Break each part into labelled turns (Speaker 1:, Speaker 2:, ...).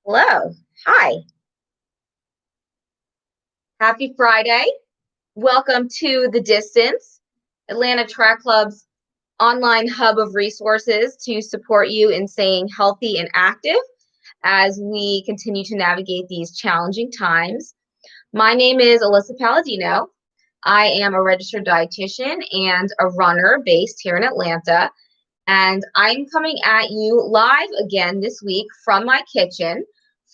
Speaker 1: Hello. Hi. Happy Friday. Welcome to The Distance, Atlanta Track Club's online hub of resources to support you in staying healthy and active as we continue to navigate these challenging times. My name is Alissa Palladino. I am a registered dietitian and a runner based here in Atlanta. And I'm coming at you live again this week from my kitchen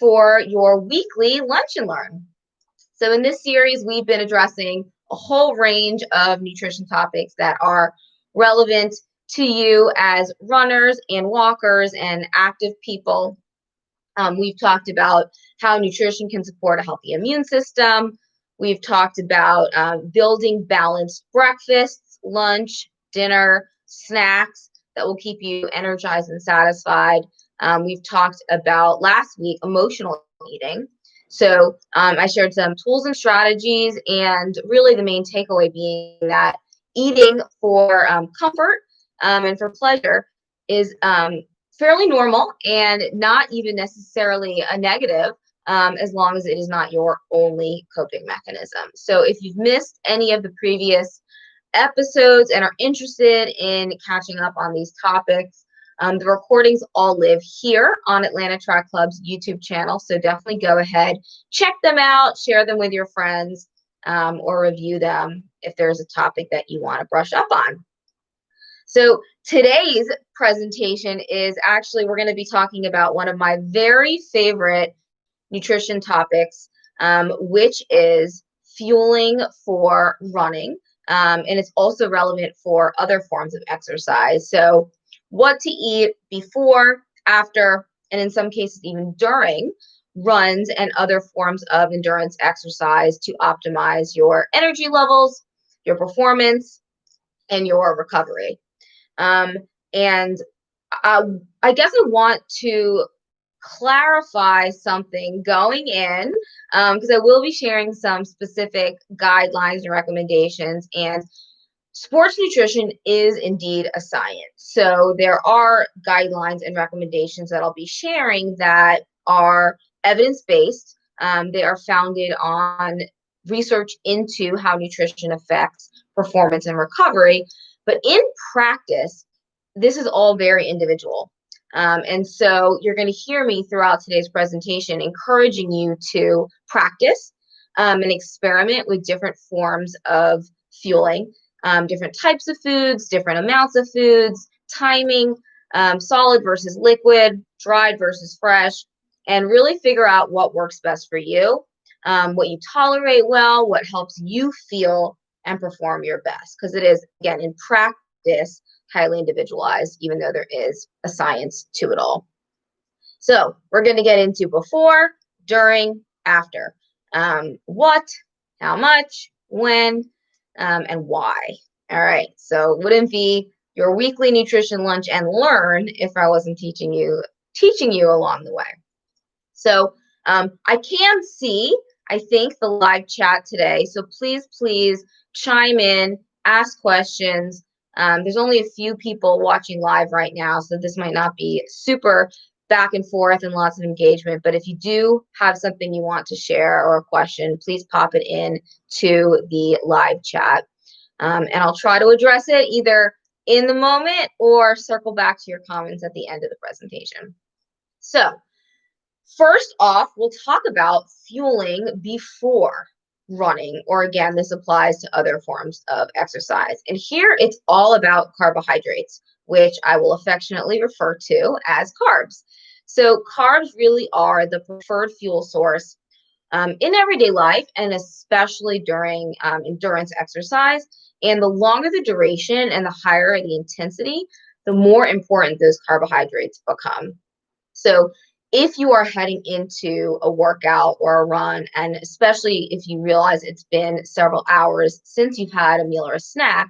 Speaker 1: for your weekly Lunch and Learn. So in this series, we've been addressing a whole range of nutrition topics that are relevant to you as runners and walkers and active people. We've talked about how nutrition can support a healthy immune system. We've talked about building balanced breakfasts, lunch, dinner, snacks that will keep you energized and satisfied. We've talked about last week emotional eating. So I shared some tools and strategies, and really the main takeaway being that eating for comfort and for pleasure is fairly normal and not even necessarily a negative, as long as it is not your only coping mechanism. So if you've missed any of the previous episodes and are interested in catching up on these topics, the recordings all live here on Atlanta Track Club's YouTube channel. So definitely go ahead, check them out, share them with your friends, or review them if there's a topic that you want to brush up on. So today's presentation is actually, we're going to be talking about one of my very favorite nutrition topics, which is fueling for running. And it's also relevant for other forms of exercise. So what to eat before, after, and in some cases even during runs and other forms of endurance exercise to optimize your energy levels, your performance, and your recovery. And I guess I want to clarify something going in, because I will be sharing some specific guidelines and recommendations. And sports nutrition is indeed a science. So there are guidelines and recommendations that I'll be sharing that are evidence-based. They are founded on research into how nutrition affects performance and recovery. But in practice, this is all very individual. And so you're going to hear me throughout today's presentation encouraging you to practice and experiment with different forms of fueling, different types of foods, different amounts of foods, timing, solid versus liquid, dried versus fresh, and really figure out what works best for you, what you tolerate well, what helps you feel and perform your best. Because it is, again, in practice, highly individualized, even though there is a science to it all. So we're going to get into before, during, after. What, how much, when, and why. All right. So wouldn't be your weekly nutrition lunch and learn if I wasn't teaching you along the way. So I can see, I think, the live chat today. So please chime in, ask questions. There's only a few people watching live right now, so this might not be super back and forth and lots of engagement. But if you do have something you want to share or a question, please pop it in to the live chat. And I'll try to address it either in the moment or circle back to your comments at the end of the presentation. So first off, we'll talk about fueling before running, or again, this applies to other forms of exercise. And here it's all about carbohydrates, which I will affectionately refer to as carbs. So carbs really are the preferred fuel source in everyday life, and especially during endurance exercise. And the longer the duration and the higher the intensity, the more important those carbohydrates become. So if you are heading into a workout or a run, and especially if you realize it's been several hours since you've had a meal or a snack,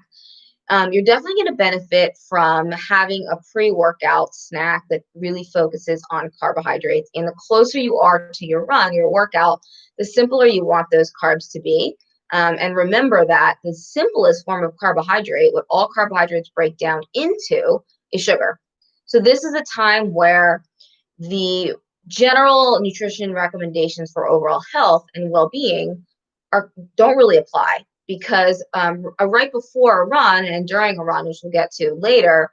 Speaker 1: you're definitely going to benefit from having a pre-workout snack that really focuses on carbohydrates. And the closer you are to your run, your workout, the simpler you want those carbs to be. And remember that the simplest form of carbohydrate, what all carbohydrates break down into, is sugar. So this is a time where the general nutrition recommendations for overall health and well-being don't really apply, because right before a run and during a run, which we'll get to later,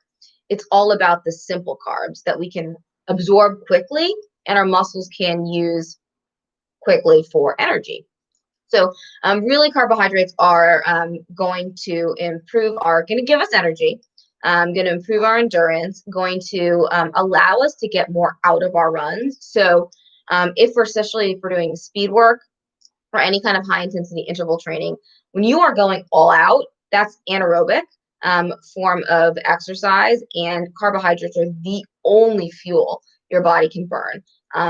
Speaker 1: it's all about the simple carbs that we can absorb quickly and our muscles can use quickly for energy. So really carbohydrates are going to give us energy, going to improve our endurance, going to allow us to get more out of our runs. So especially if we're doing speed work or any kind of high intensity interval training, when you are going all out, that's anaerobic form of exercise, and carbohydrates are the only fuel your body can burn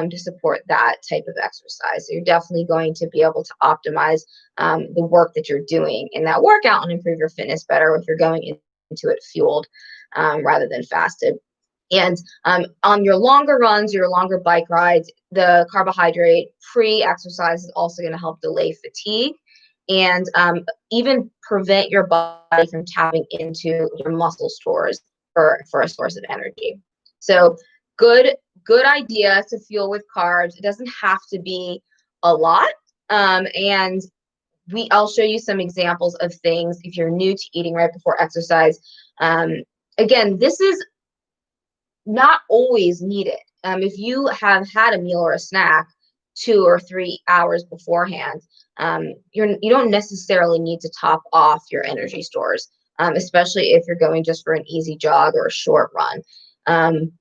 Speaker 1: to support that type of exercise. So you're definitely going to be able to optimize the work that you're doing in that workout and improve your fitness better if you're going into it fueled rather than fasted. And on your longer runs, your longer bike rides, the carbohydrate pre-exercise is also going to help delay fatigue and even prevent your body from tapping into your muscle stores for a source of energy. So good idea to fuel with carbs. It doesn't have to be a lot. And I'll show you some examples of things if you're new to eating right before exercise. Again, this is not always needed. If you have had a meal or a snack 2 or 3 hours beforehand, you don't necessarily need to top off your energy stores, especially if you're going just for an easy jog or a short run.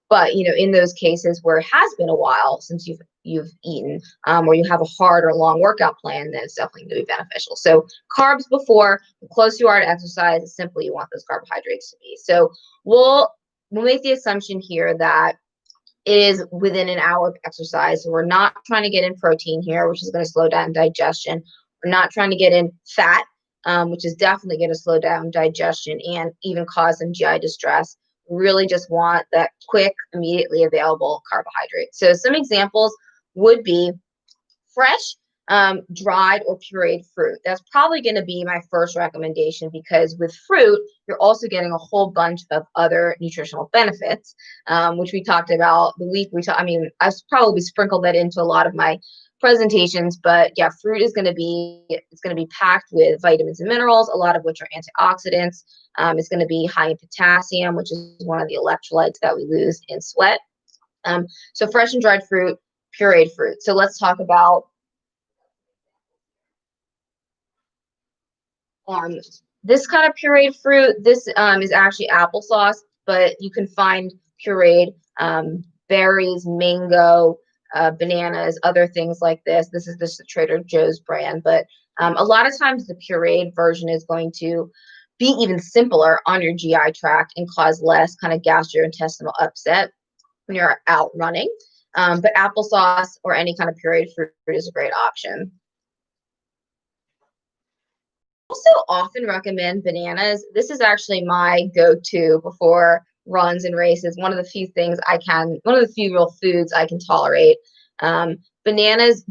Speaker 1: But in those cases where it has been a while since you've eaten, or you have a hard or long workout plan, then it's definitely going to be beneficial. So carbs before, the closer you are to exercise, the simpler you want those carbohydrates to be. So we'll make the assumption here that it is within an hour of exercise. So we're not trying to get in protein here, which is going to slow down digestion. We're not trying to get in fat, which is definitely going to slow down digestion and even cause some GI distress. Really just want that quick, immediately available carbohydrate. So some examples would be fresh, dried or pureed fruit. That's probably going to be my first recommendation, because with fruit, you're also getting a whole bunch of other nutritional benefits, which we talked about the week I've probably sprinkled that into a lot of my presentations, but yeah, fruit is going to be packed with vitamins and minerals, a lot of which are antioxidants. It's going to be high in potassium, which is one of the electrolytes that we lose in sweat. So fresh and dried fruit, pureed fruit. So let's talk about this kind of pureed fruit. This is actually applesauce, but you can find pureed berries, mango, bananas, other things like this. This is just the Trader Joe's brand, but a lot of times the pureed version is going to be even simpler on your GI tract and cause less kind of gastrointestinal upset when you're out running. But applesauce or any kind of pureed fruit is a great option. Also often recommend bananas. This is actually my go-to before runs and races. One of the few real foods I can tolerate. Bananas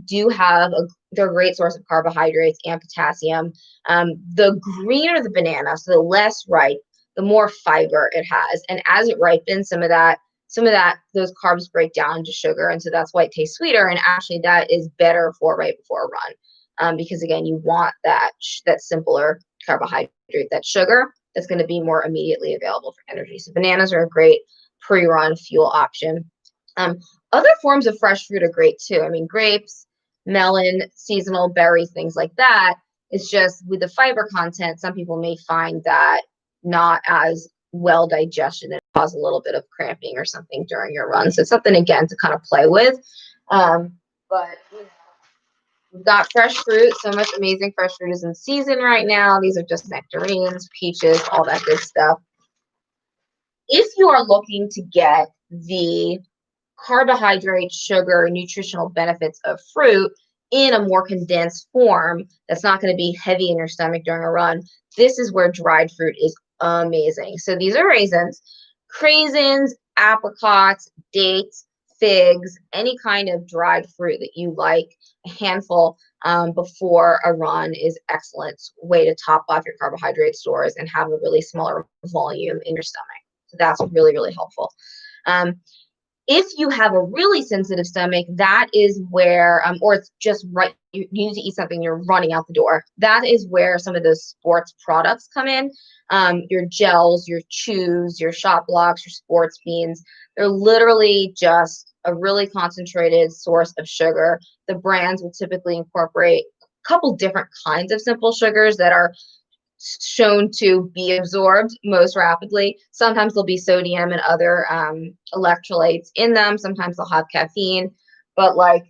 Speaker 1: they're a great source of carbohydrates and potassium. The greener the banana, so the less ripe, the more fiber it has. And as it ripens, those carbs break down into sugar. And so that's why it tastes sweeter. And actually that is better for right before a run. Because again, you want that simpler carbohydrate, that sugar that's going to be more immediately available for energy. So bananas are a great pre-run fuel option. Other forms of fresh fruit are great too. I mean, grapes, melon, seasonal berries, things like that. It's just with the fiber content, some people may find that not as well digested and cause a little bit of cramping or something during your run. So it's something, again, to kind of play with. But we've got fresh fruit. So much amazing fresh fruit is in season right now. These are just nectarines, peaches, all that good stuff. If you are looking to get the carbohydrate, sugar, nutritional benefits of fruit in a more condensed form that's not going to be heavy in your stomach during a run, this is where dried fruit is amazing. So these are raisins, craisins, apricots, dates, figs, any kind of dried fruit that you like. A handful before a run is excellent way to top off your carbohydrate stores and have a really smaller volume in your stomach. So that's really, really helpful. If you have a really sensitive stomach, that is where, or it's just right, you need to eat something, you're running out the door. That is where some of those sports products come in. Your gels, your chews, your shot blocks, your sports beans. They're literally just a really concentrated source of sugar. The brands will typically incorporate a couple different kinds of simple sugars that are shown to be absorbed most rapidly. Sometimes there'll be sodium and other electrolytes in them. Sometimes they'll have caffeine, but like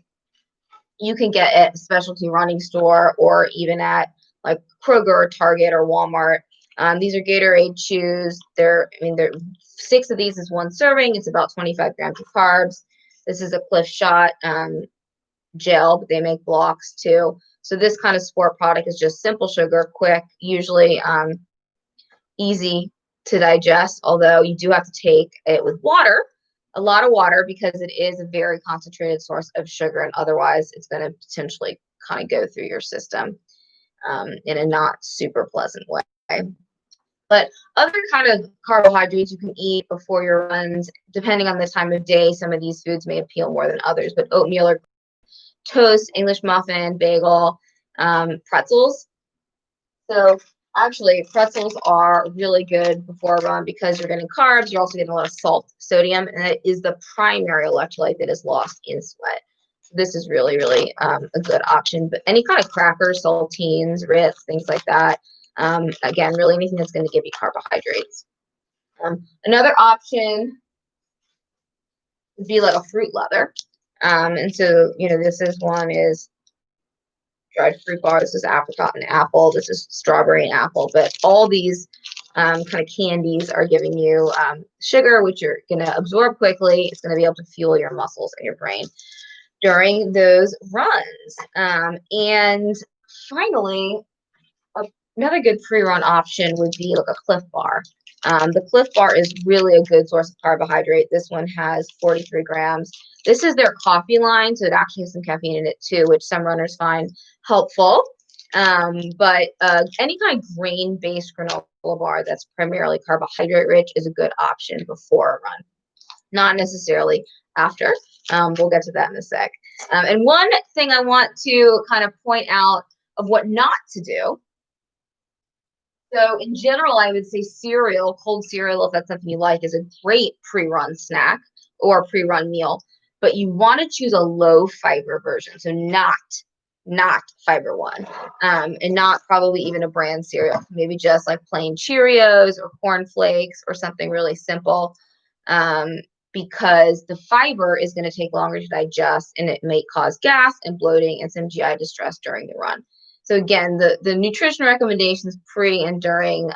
Speaker 1: you can get at a specialty running store or even at like Kroger or Target or Walmart. These are Gatorade chews. They're 6 of these is one serving. It's about 25 grams of carbs. This is a Cliff Shot gel, but they make blocks too. So this kind of sport product is just simple sugar, quick, usually easy to digest, although you do have to take it with water, a lot of water, because it is a very concentrated source of sugar, and otherwise it's going to potentially kind of go through your system in a not super pleasant way. But other kind of carbohydrates you can eat before your runs, depending on the time of day, some of these foods may appeal more than others, but oatmeal or toast, English muffin, bagel, pretzels. So actually, pretzels are really good before a run because you're getting carbs. You're also getting a lot of salt, sodium, and it is the primary electrolyte that is lost in sweat. So this is really, really a good option. But any kind of crackers, saltines, Ritz, things like that. Again, really anything that's going to give you carbohydrates. Another option would be like a fruit leather. And so, this is one is dried fruit bar. This is apricot and apple. This is strawberry and apple. But all these kind of candies are giving you sugar, which you're going to absorb quickly. It's going to be able to fuel your muscles and your brain during those runs. And finally, another good pre-run option would be like a Cliff Bar. The Cliff Bar is really a good source of carbohydrate. This one has 43 grams. This is their coffee line, so it actually has some caffeine in it too, which some runners find helpful. But any kind of grain-based granola bar that's primarily carbohydrate rich is a good option before a run, not necessarily after. We'll get to that in a sec. And one thing I want to kind of point out of what not to do. So in general, I would say cereal, cold cereal, if that's something you like, is a great pre-run snack or pre-run meal. But you want to choose a low fiber version, so not fiber one, and not probably even a brand cereal. Maybe just like plain Cheerios or Corn Flakes or something really simple, because the fiber is going to take longer to digest, and it may cause gas and bloating and some GI distress during the run. So again, the nutrition recommendations pre and during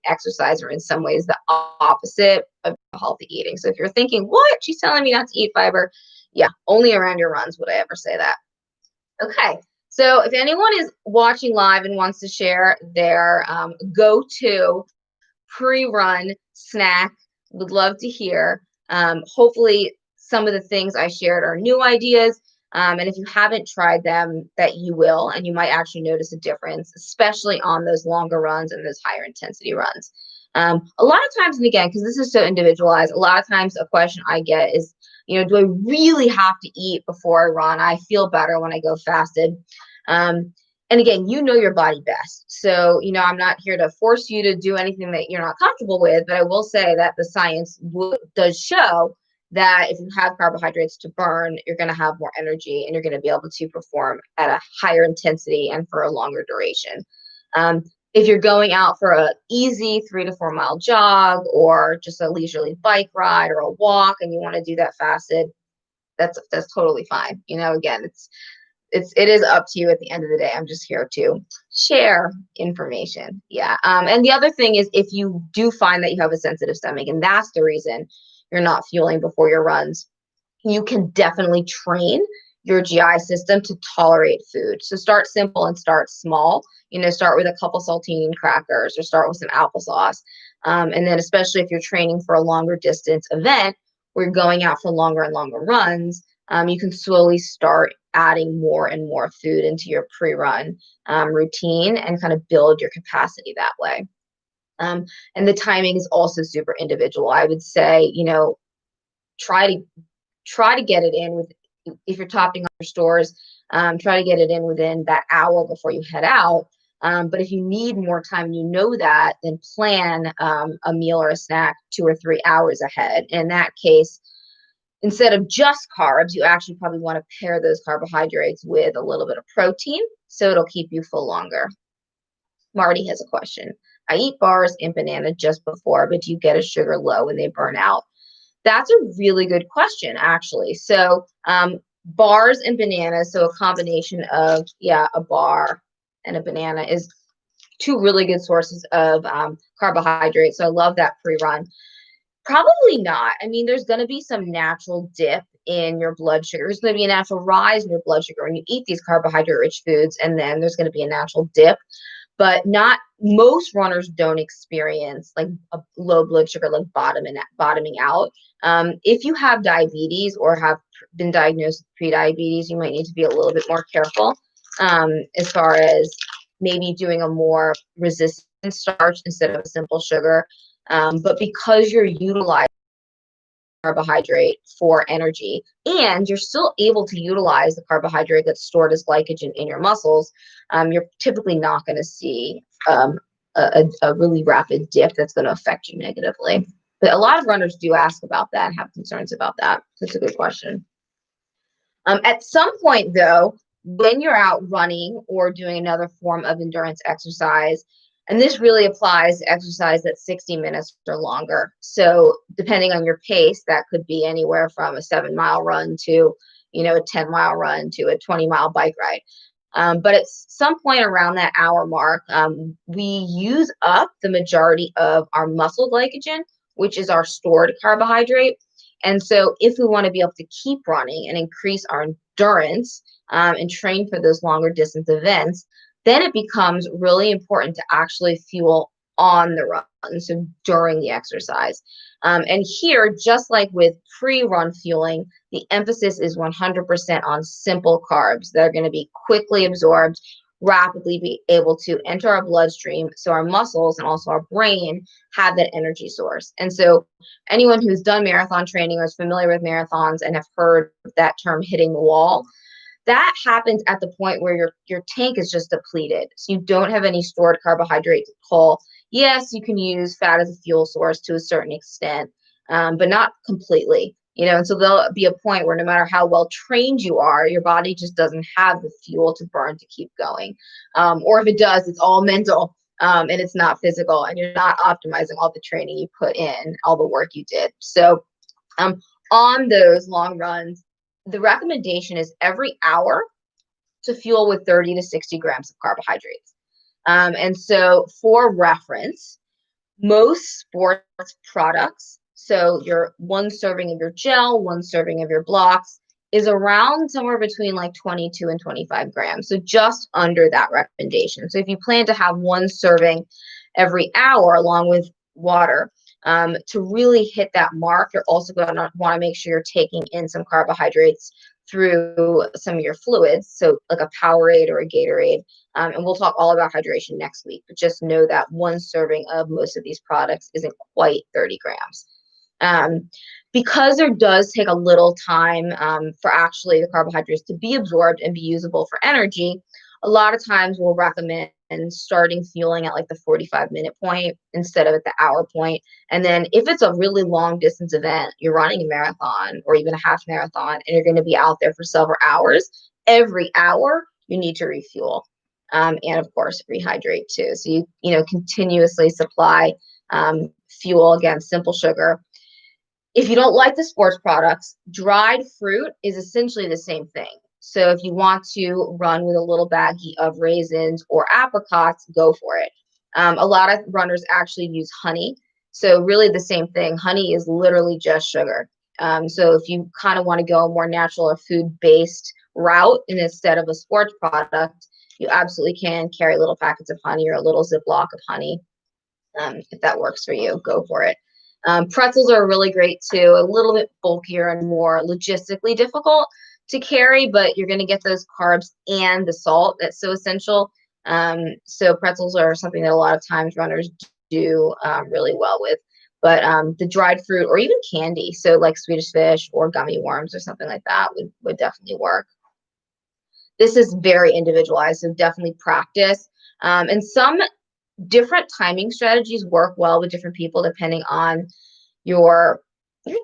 Speaker 1: exercise are in some ways the opposite of healthy eating. So if you're thinking, what? She's telling me not to eat fiber. Yeah, only around your runs would I ever say that. Okay, so if anyone is watching live and wants to share their go-to pre-run snack, would love to hear. Hopefully some of the things I shared are new ideas. And if you haven't tried them, that you will, and you might actually notice a difference, especially on those longer runs and those higher intensity runs. A lot of times, and again, because this is so individualized, a lot of times a question I get is, do I really have to eat before I run? I feel better when I go fasted. And again, you know your body best. So, I'm not here to force you to do anything that you're not comfortable with, but I will say that the science does show that if you have carbohydrates to burn, you're going to have more energy and you're going to be able to perform at a higher intensity and for a longer duration. If you're going out for an easy 3 to 4 mile jog or just a leisurely bike ride or a walk and you want to do that fasted, that's totally fine. Again, it is up to you at the end of the day. I'm just here to share information. Yeah. And the other thing is, if you do find that you have a sensitive stomach and that's the reason you're not fueling before your runs, you can definitely train your GI system to tolerate food. So start simple and start small. Start with a couple saltine crackers or start with some applesauce. And then especially if you're training for a longer distance event where you're going out for longer and longer runs, you can slowly start adding more and more food into your pre-run routine and kind of build your capacity that way. And the timing is also super individual. I would say, try to try to get it in with, if you're topping up your stores, try to get it in within that hour before you head out. But if you need more time, you know that, then plan a meal or a snack 2 or 3 hours ahead. In that case, instead of just carbs, you actually probably want to pair those carbohydrates with a little bit of protein, so it'll keep you full longer. Marty has a question. I eat bars and banana just before, but do you get a sugar low when they burn out? That's a really good question, actually. So bars and bananas, so a combination of, a bar and a banana is 2 really good sources of carbohydrates. So I love that pre-run. Probably not. I mean, there's going to be some natural dip in your blood sugar. There's going to be a natural rise in your blood sugar when you eat these carbohydrate-rich foods, and then there's going to be a natural dip. But not most runners don't experience like a low blood sugar, like bottoming out. If you have diabetes or have been diagnosed with prediabetes, you might need to be a little bit more careful as far as maybe doing a more resistant starch instead of a simple sugar. But because you're utilizing carbohydrate for energy, and you're still able to utilize the carbohydrate that's stored as glycogen in your muscles, you're typically not going to see a really rapid dip that's going to affect you negatively. But a lot of runners do ask about that and have concerns about that. That's a good question. At some point, though, when you're out running or doing another form of endurance exercise, and this really applies to exercise that's 60 minutes or longer. So depending on your pace, that could be anywhere from a 7-mile run to, a 10-mile run to a 20-mile bike ride. But at some point around that hour mark, we use up the majority of our muscle glycogen, which is our stored carbohydrate. And so if we want to be able to keep running and increase our endurance and train for those longer distance events, then it becomes really important to actually fuel on the run, so during the exercise. And here, just like with pre-run fueling, the emphasis is 100% on simple carbs that are going to be quickly absorbed, rapidly be able to enter our bloodstream, so our muscles and also our brain have that energy source. And so anyone who's done marathon training or is familiar with marathons and have heard that term hitting the wall, that happens at the point where your tank is just depleted. So you don't have any stored carbohydrate to pull. Yes, you can use fat as a fuel source to a certain extent, but not completely. And so there'll be a point where no matter how well trained you are, your body just doesn't have the fuel to burn to keep going. Or if it does, it's all mental and it's not physical, and you're not optimizing all the training you put in, all the work you did. So on those long runs, the recommendation is every hour to fuel with 30 to 60 grams of carbohydrates. And so for reference, most sports products, so your 1 serving of your gel, 1 serving of your blocks, is around somewhere between like 22 and 25 grams. So just under that recommendation. So if you plan to have 1 serving every hour along with water, to really hit that mark, you're also going to want to make sure you're taking in some carbohydrates through some of your fluids, so like a Powerade or a Gatorade. And we'll talk all about hydration next week, but just know that 1 serving of most of these products isn't quite 30 grams. Because there does take a little time for actually the carbohydrates to be absorbed and be usable for energy, a lot of times we'll recommend starting fueling at like the 45-minute point instead of at the hour point. And then if it's a really long distance event, you're running a marathon or even a half marathon, and you're going to be out there for several hours, every hour you need to refuel. And of course, rehydrate too. So you continuously supply fuel, again, simple sugar. If you don't like the sports products, dried fruit is essentially the same thing. So if you want to run with a little baggie of raisins or apricots, go for it. A lot of runners actually use honey. So really the same thing. Honey is literally just sugar. So if you kind of want to go a more natural or food-based route instead of a sports product, you absolutely can carry little packets of honey or a little Ziploc of honey. If that works for you, go for it. Pretzels are really great too, a little bit bulkier and more logistically difficult to carry, but you're going to get those carbs and the salt that's so essential. So pretzels are something that a lot of times runners do really well with. But the dried fruit or even candy, so like Swedish fish or gummy worms or something like that would definitely work. This is very individualized, so definitely practice. And some different timing strategies work well with different people depending on your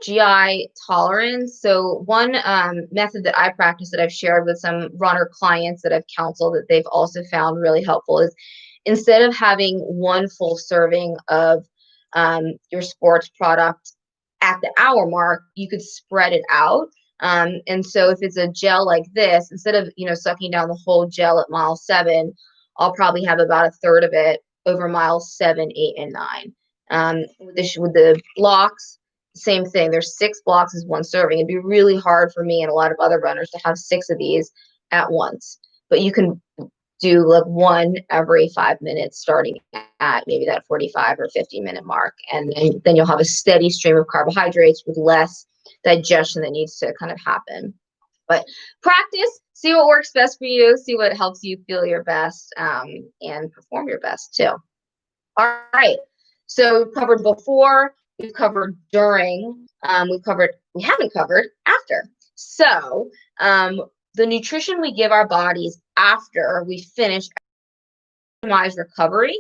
Speaker 1: GI tolerance. So one method that I practice that I've shared with some runner clients that I've counseled that they've also found really helpful is instead of having one full serving of your sports product at the hour mark, you could spread it out. And so if it's a gel like this, instead of, sucking down the whole gel at mile 7, I'll probably have about a third of it over miles 7, 8, and 9. With the blocks, same thing. There's 6 blocks as one serving. It'd be really hard for me and a lot of other runners to have 6 of these at once. But you can do like one every 5 minutes, starting at maybe that 45 or 50-minute mark. And then you'll have a steady stream of carbohydrates with less digestion that needs to kind of happen. But practice, see what works best for you, see what helps you feel your best and perform your best too. All right. So we've covered before, we've covered during, we haven't covered after. So the nutrition we give our bodies after we finish optimize recovery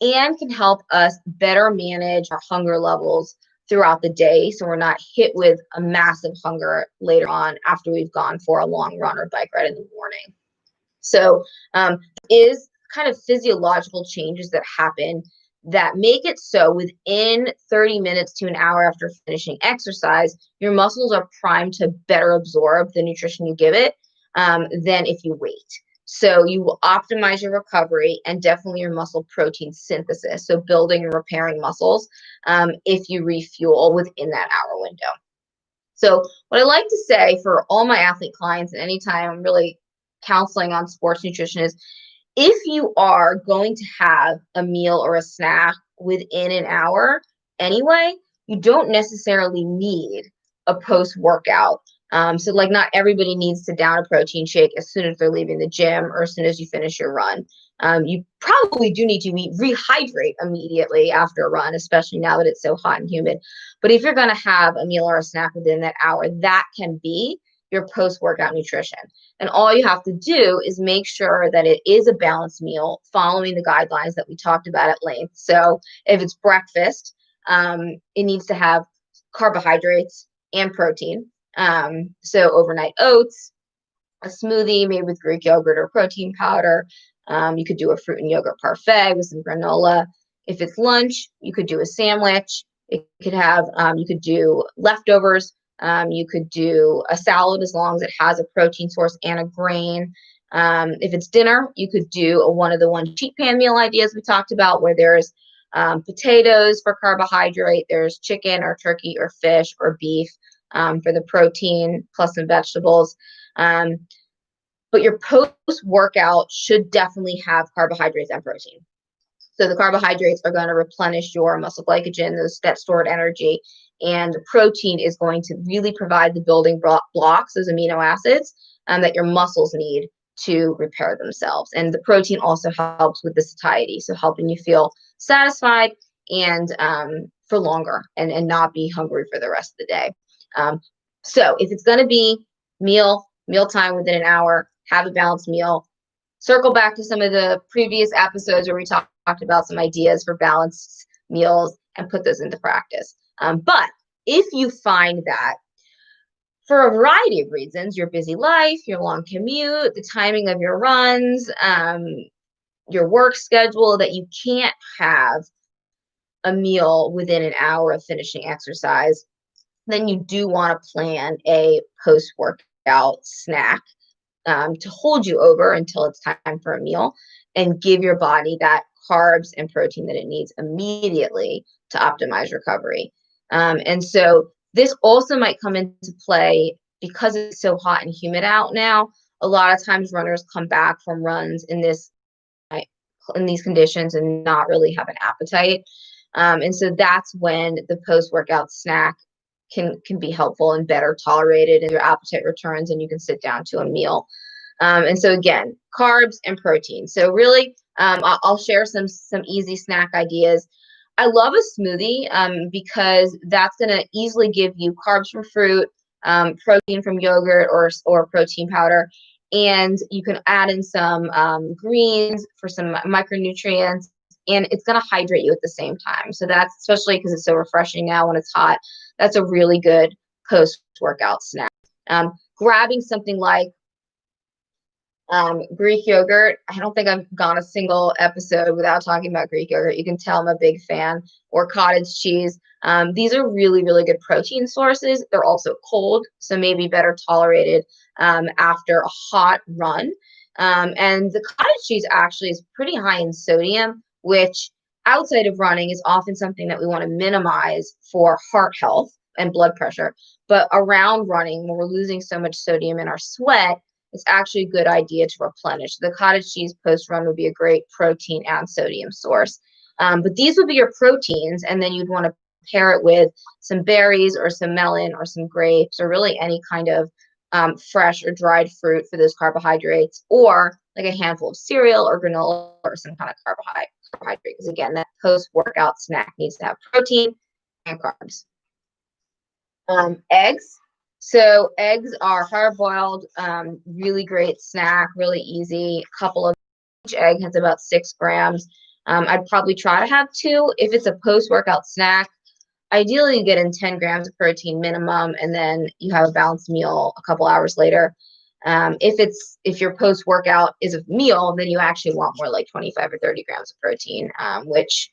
Speaker 1: and can help us better manage our hunger levels throughout the day, so we're not hit with a massive hunger later on after we've gone for a long run or bike ride in the morning. So is kind of physiological changes that happen that make it so within 30 minutes to an hour after finishing exercise, your muscles are primed to better absorb the nutrition you give it than if you wait. So you will optimize your recovery and definitely your muscle protein synthesis, so building and repairing muscles if you refuel within that hour window. So what I like to say for all my athlete clients, and anytime I'm really counseling on sports nutrition, is if you are going to have a meal or a snack within an hour anyway, you don't necessarily need a post-workout. So like not everybody needs to down a protein shake as soon as they're leaving the gym or as soon as you finish your run. You probably do need to rehydrate immediately after a run, especially now that it's so hot and humid. But if you're going to have a meal or a snack within that hour, that can be your post-workout nutrition. And all you have to do is make sure that it is a balanced meal following the guidelines that we talked about at length. So if it's breakfast, it needs to have carbohydrates and protein. So overnight oats, a smoothie made with Greek yogurt or protein powder. You could do a fruit and yogurt parfait with some granola. If it's lunch, you could do a sandwich. It could have, you could do leftovers. You could do a salad as long as it has a protein source and a grain. If it's dinner, you could do one of the sheet pan meal ideas we talked about, where there's potatoes for carbohydrate, there's chicken or turkey or fish or beef for the protein, plus some vegetables. But your post-workout should definitely have carbohydrates and protein. So the carbohydrates are going to replenish your muscle glycogen, that stored energy, and the protein is going to really provide the building blocks, those amino acids, that your muscles need to repair themselves. And the protein also helps with the satiety, so helping you feel satisfied and for longer and not be hungry for the rest of the day. So if it's going to be mealtime within an hour, have a balanced meal. Circle back to some of the previous episodes where we talked about some ideas for balanced meals and put those into practice. But if you find that for a variety of reasons, your busy life, your long commute, the timing of your runs, your work schedule, that you can't have a meal within an hour of finishing exercise, then you do want to plan a post-workout snack to hold you over until it's time for a meal and give your body that carbs and protein that it needs immediately to optimize recovery. And so this also might come into play because it's so hot and humid out now. A lot of times runners come back from runs in these conditions and not really have an appetite. And so that's when the post-workout snack can be helpful and better tolerated, and your appetite returns and you can sit down to a meal. And so again, carbs and protein. So really, I'll share some easy snack ideas. I love a smoothie because that's going to easily give you carbs from fruit, protein from yogurt or protein powder, and you can add in some greens for some micronutrients, and it's going to hydrate you at the same time. So that's, especially because it's so refreshing now when it's hot, that's a really good post-workout snack. Grabbing something like Greek yogurt. I don't think I've gone a single episode without talking about Greek yogurt. You can tell I'm a big fan. Or cottage cheese. These are really, really good protein sources. They're also cold, so maybe better tolerated after a hot run. And the cottage cheese actually is pretty high in sodium, which outside of running is often something that we want to minimize for heart health and blood pressure. But around running, when we're losing so much sodium in our sweat, it's actually a good idea to replenish. The cottage cheese post-run would be a great protein and sodium source. But these would be your proteins, and then you'd want to pair it with some berries or some melon or some grapes or really any kind of fresh or dried fruit for those carbohydrates, or like a handful of cereal or granola or some kind of carbohydrate. Because again, that post-workout snack needs to have protein and carbs. Eggs. So eggs are hard-boiled, really great snack, really easy. Each egg has about 6 grams. I'd probably try to have 2. If it's a post-workout snack, ideally you get in 10 grams of protein minimum, and then you have a balanced meal a couple hours later. If your post-workout is a meal, then you actually want more like 25 or 30 grams of protein, which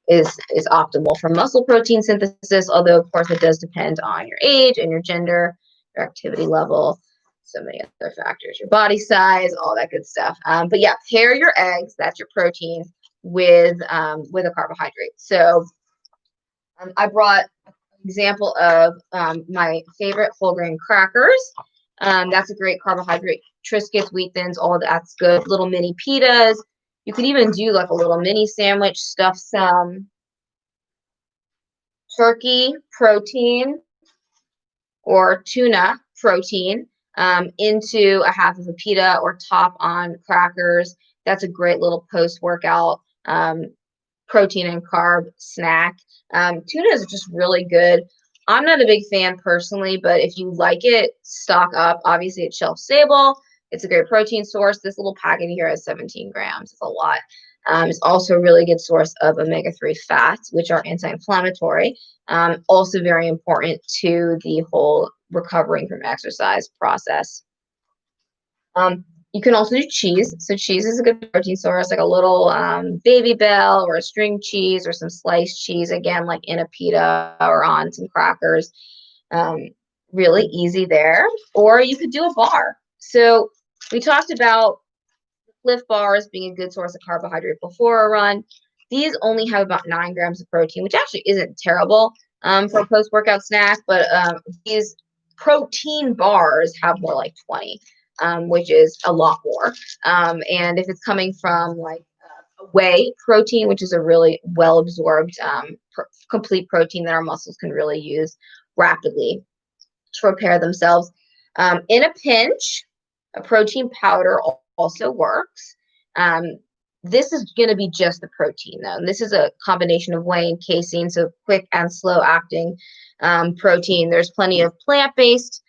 Speaker 1: is optimal for muscle protein synthesis, although of course it does depend on your age and your gender, your activity level, so many other factors, your body size, all that good stuff. But yeah, pair your eggs, that's your protein, with a carbohydrate. So I brought an example of my favorite whole grain crackers. That's a great carbohydrate. Triscuits, wheat thins, all that's good. Little mini pitas. You could even do like a little mini sandwich, stuff some turkey protein or tuna protein into a half of a pita or top on crackers. That's a great little post-workout protein and carb snack. Tuna is just really good. I'm not a big fan personally, but if you like it, stock up. Obviously, it's shelf stable. It's a great protein source. This little packet here has 17 grams. It's a lot. It's also a really good source of omega-3 fats, which are anti-inflammatory. Also very important to the whole recovering from exercise process. You can also do cheese. So cheese is a good protein source, like a little Baby Bell or a string cheese or some sliced cheese, again, like in a pita or on some crackers. Really easy there. Or you could do a bar. So we talked about Cliff bars being a good source of carbohydrate before a run. These only have about 9 grams of protein, which actually isn't terrible for a post-workout snack, but these protein bars have more like 20, which is a lot more. And if it's coming from like whey protein, which is a really well-absorbed, complete protein that our muscles can really use rapidly to repair themselves. In a pinch, a protein powder also works. This is going to be just the protein, though. And this is a combination of whey and casein, so quick and slow-acting protein. There's plenty of plant-based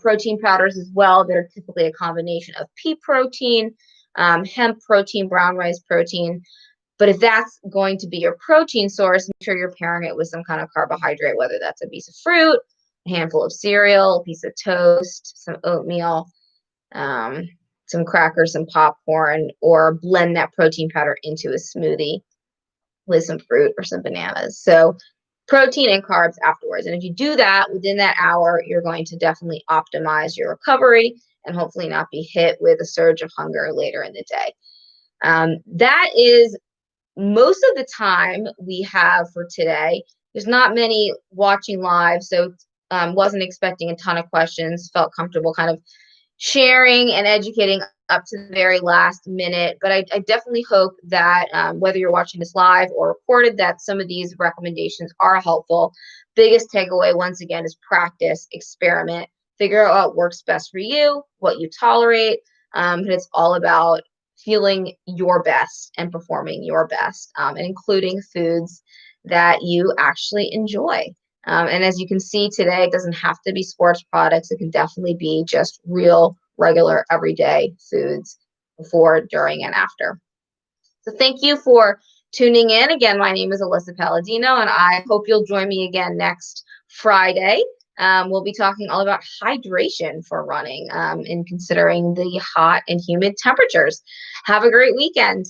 Speaker 1: protein powders as well that are typically a combination of pea protein, hemp protein, brown rice protein. But if that's going to be your protein source, make sure you're pairing it with some kind of carbohydrate, whether that's a piece of fruit, a handful of cereal, a piece of toast, some oatmeal, some crackers, some popcorn, or blend that protein powder into a smoothie with some fruit or some bananas. So protein and carbs afterwards. And if you do that within that hour, you're going to definitely optimize your recovery and hopefully not be hit with a surge of hunger later in the day. That is most of the time we have for today. There's not many watching live, so wasn't expecting a ton of questions. Felt comfortable kind of sharing and educating up to the very last minute. But I definitely hope that whether you're watching this live or recorded, that some of these recommendations are helpful. Biggest takeaway, once again, is practice, experiment, figure out what works best for you, what you tolerate. And it's all about feeling your best and performing your best, and including foods that you actually enjoy. And as you can see today, it doesn't have to be sports products. It can definitely be just real, regular, everyday foods before, during, and after. So thank you for tuning in. Again, my name is Alissa Palladino, and I hope you'll join me again next Friday. We'll be talking all about hydration for running, and considering the hot and humid temperatures. Have a great weekend.